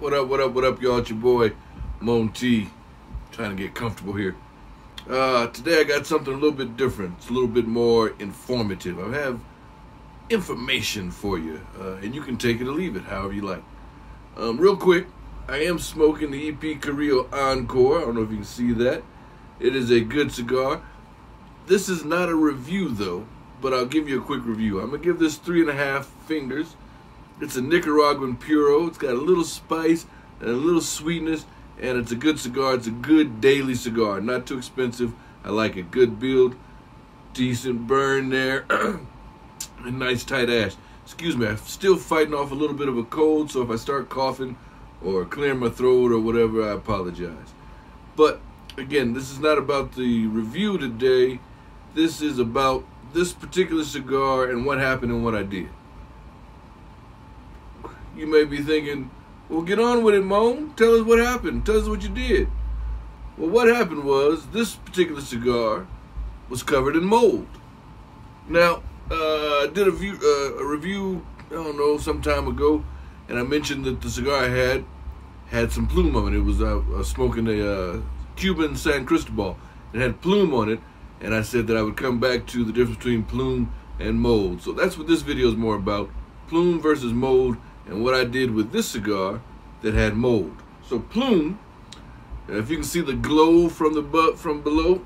What up, y'all? It's your boy, Moan T, trying to get comfortable here. Today I got something a little bit different. It's a little bit more informative. I have information for you, and you can take it or leave it, however you like. Real quick, I am smoking the EP Carrillo Encore. I don't know if you can see that. It is a good cigar. This is not a review, though, but I'll give you a quick review. I'm going to give this 3.5 fingers. It's a Nicaraguan Puro. It's got a little spice and a little sweetness, and it's a good cigar. It's a good daily cigar. Not too expensive. I like it. Good build, decent burn there, and nice tight ash. Excuse me, I'm still fighting off a little bit of a cold, so if I start coughing or clearing my throat or whatever, I apologize. But, again, this is not about the review today. This is about this particular cigar and what happened and what I did. You may be thinking, well, get on with it, Moan. Tell us what happened. Tell us what you did. Well, what happened was this particular cigar was covered in mold. Now, I did a review, I don't know, some time ago, and I mentioned that the cigar I had some plume on it. It was I was smoking a Cuban San Cristobal. It had plume on it, and I said that I would come back to the difference between plume and mold. So that's what this video is more about, plume versus mold, and what I did with this cigar that had mold. So plume, if you can see the glow from below,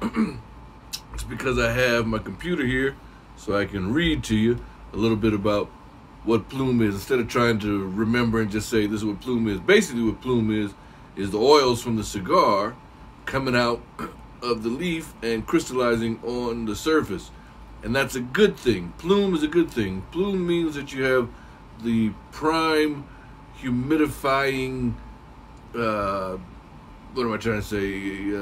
it's because I have my computer here so I can read to you a little bit about what plume is instead of trying to remember and just say this is what plume is. Basically what plume is the oils from the cigar coming out of the leaf and crystallizing on the surface. And that's a good thing. Plume is a good thing. Plume means that you have the prime humidifying, what am I trying to say?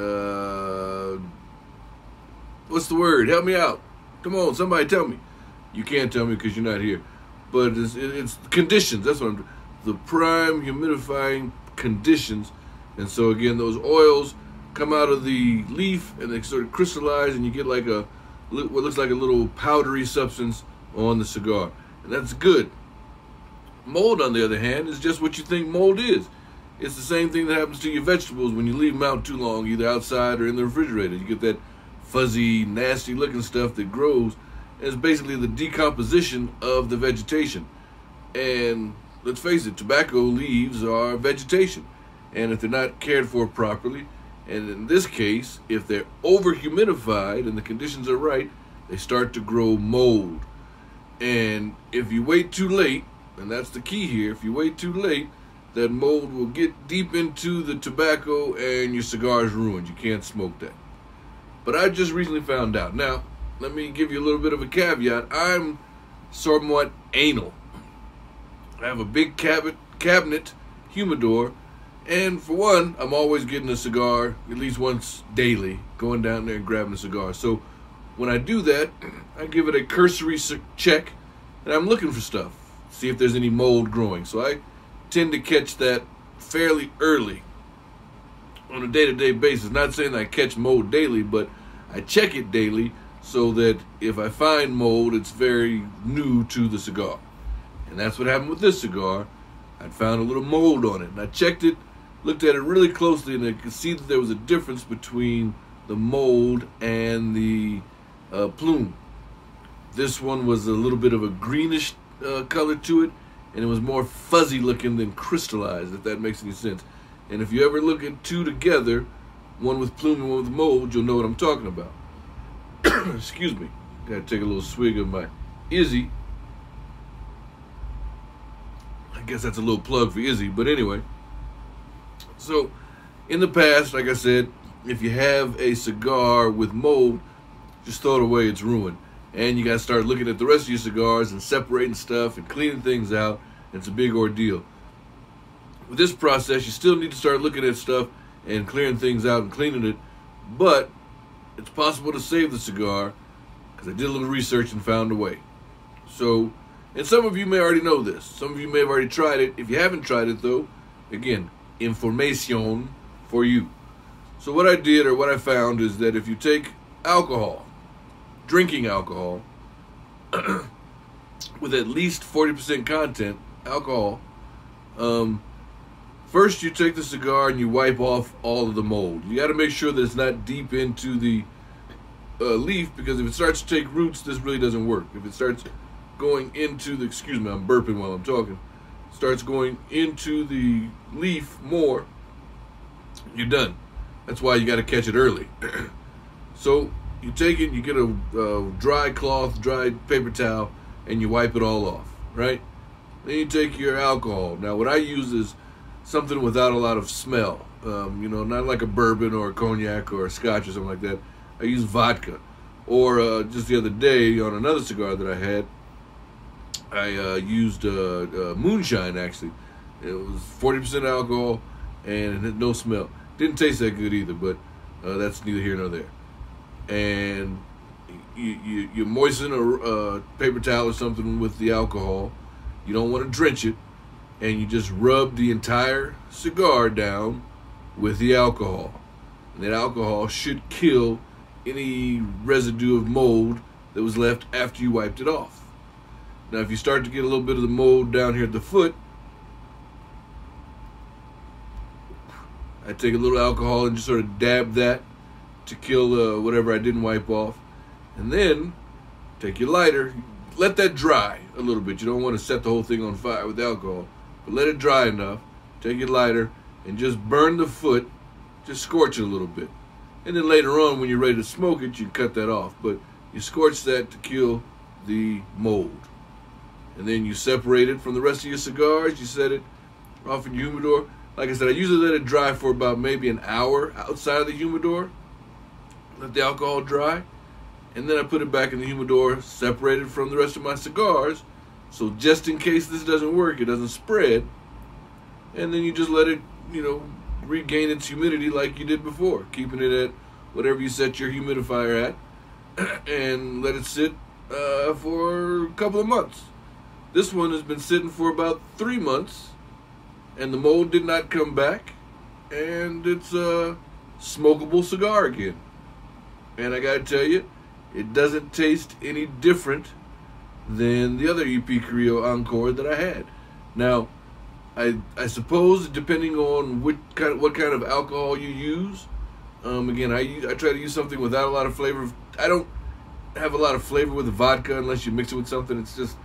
What's the word? Help me out. Come on, somebody tell me. You can't tell me because you're not here. But it's conditions. That's what I'm doing. The prime humidifying conditions. And so again, those oils come out of the leaf and they sort of crystallize, and you get like what looks like a little powdery substance on the cigar. And that's good. Mold, on the other hand, is just what you think mold is. It's the same thing that happens to your vegetables when you leave them out too long, either outside or in the refrigerator. You get that fuzzy, nasty-looking stuff that grows. And it's basically the decomposition of the vegetation. And let's face it, tobacco leaves are vegetation. And if they're not cared for properly, and in this case, if they're over-humidified and the conditions are right, they start to grow mold. And if you wait too late, and that's the key here, if you wait too late, that mold will get deep into the tobacco and your cigar is ruined. You can't smoke that. But I just recently found out. Now, let me give you a little bit of a caveat. I'm somewhat anal. I have a big cabinet humidor, and for one, I'm always getting a cigar at least once daily, going down there and grabbing a cigar. So when I do that, I give it a cursory check, and I'm looking for stuff. See if there's any mold growing. So I tend to catch that fairly early on a day-to-day basis. Not saying I catch mold daily, but I check it daily so that if I find mold, it's very new to the cigar. And that's what happened with this cigar. I found a little mold on it, and I checked it, looked at it really closely, and I could see that there was a difference between the mold and the plume. This one was a little bit of a greenish color to it, and it was more fuzzy looking than crystallized, if that makes any sense. And if you ever look at two together, one with plume and one with mold, you'll know what I'm talking about. Excuse me. Gotta take a little swig of my Izzy. I guess that's a little plug for Izzy, but anyway. So, in the past, like I said, if you have a cigar with mold, just throw it away, it's ruined. And you got to start looking at the rest of your cigars and separating stuff and cleaning things out. It's a big ordeal. With this process, you still need to start looking at stuff and clearing things out and cleaning it. But it's possible to save the cigar because I did a little research and found a way. So, and some of you may already know this. Some of you may have already tried it. If you haven't tried it, though, again, information for you. So what I did, or what I found, is that if you take alcohol, drinking alcohol, with at least 40% content, alcohol, First, you take the cigar and you wipe off all of the mold. You got to make sure that it's not deep into the leaf, because if it starts to take roots, this really doesn't work. If it starts going into the, excuse me, I'm burping while I'm talking, starts going into the leaf more, you're done. That's why you got to catch it early. So you take it, you get a dry cloth, dry paper towel, and you wipe it all off, right? Then you take your alcohol. Now what I use is something without a lot of smell. Not like a bourbon or a cognac or a scotch or something like that. I use vodka. Or just the other day on another cigar that I had, I used moonshine, actually. It was 40% alcohol and it had no smell. Didn't taste that good either, but that's neither here nor there. And you moisten a paper towel or something with the alcohol. You don't want to drench it. And you just rub the entire cigar down with the alcohol. And that alcohol should kill any residue of mold that was left after you wiped it off. Now, if you start to get a little bit of the mold down here at the foot, I take a little alcohol and just sort of dab that to kill whatever I didn't wipe off. And then take your lighter, let that dry a little bit. You don't want to set the whole thing on fire with alcohol, but let it dry enough. Take your lighter and just burn the foot, just scorch it a little bit. And then later on, when you're ready to smoke it, you cut that off. But you scorch that to kill the mold. And then you separate it from the rest of your cigars. You set it off in your humidor. Like I said, I usually let it dry for about maybe an hour outside of the humidor. Let the alcohol dry. And then I put it back in the humidor, separated from the rest of my cigars. So just in case this doesn't work, it doesn't spread. And then you just let it, regain its humidity like you did before. Keeping it at whatever you set your humidifier at. And let it sit for a couple of months. This one has been sitting for about 3 months, and the mold did not come back, and it's a smokable cigar again. And I gotta tell you, it doesn't taste any different than the other EP Carrillo Encore that I had. Now, I suppose depending on what kind of alcohol you use, again, I try to use something without a lot of flavor. I don't have a lot of flavor with the vodka unless you mix it with something. It's just,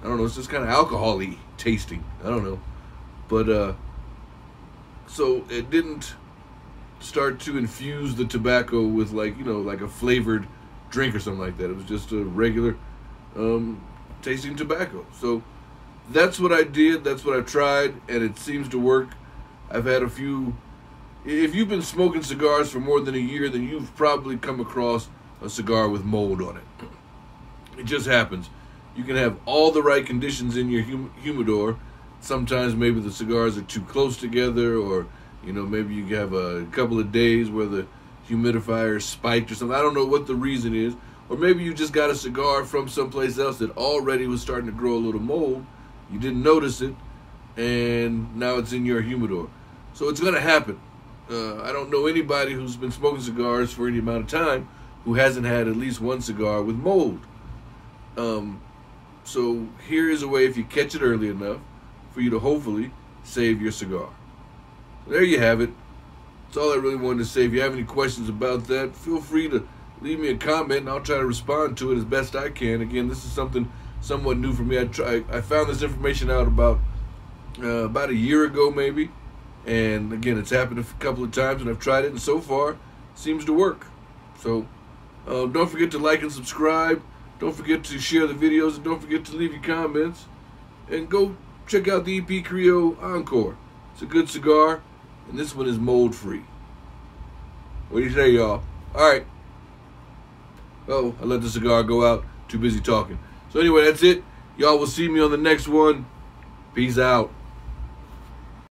I don't know, it's just kind of alcohol-y tasting. I don't know. But, so it didn't start to infuse the tobacco with like a flavored drink or something like that. It was just a regular tasting tobacco. So that's what I did. That's what I tried, and it seems to work. I've had a few. If you've been smoking cigars for more than a year, then you've probably come across a cigar with mold on it. It just happens. You can have all the right conditions in your humidor. Sometimes maybe the cigars are too close together, or maybe you have a couple of days where the humidifier is spiked or something. I don't know what the reason is. Or maybe you just got a cigar from someplace else that already was starting to grow a little mold. You didn't notice it, and now it's in your humidor. So it's going to happen. I don't know anybody who's been smoking cigars for any amount of time who hasn't had at least one cigar with mold. So here is a way, if you catch it early enough, for you to hopefully save your cigar. There you have it. That's all I really wanted to say. If you have any questions about that, feel free to leave me a comment, and I'll try to respond to it as best I can. Again, this is something somewhat new for me. I found this information out about a year ago, maybe. And again, it's happened a couple of times, and I've tried it, and so far, it seems to work. So don't forget to like and subscribe. Don't forget to share the videos, and don't forget to leave your comments. And go check out the EP Carrillo Encore. It's a good cigar, and this one is mold-free. What do you say, y'all? All right. Oh, I let the cigar go out. Too busy talking. So anyway, that's it. Y'all will see me on the next one. Peace out.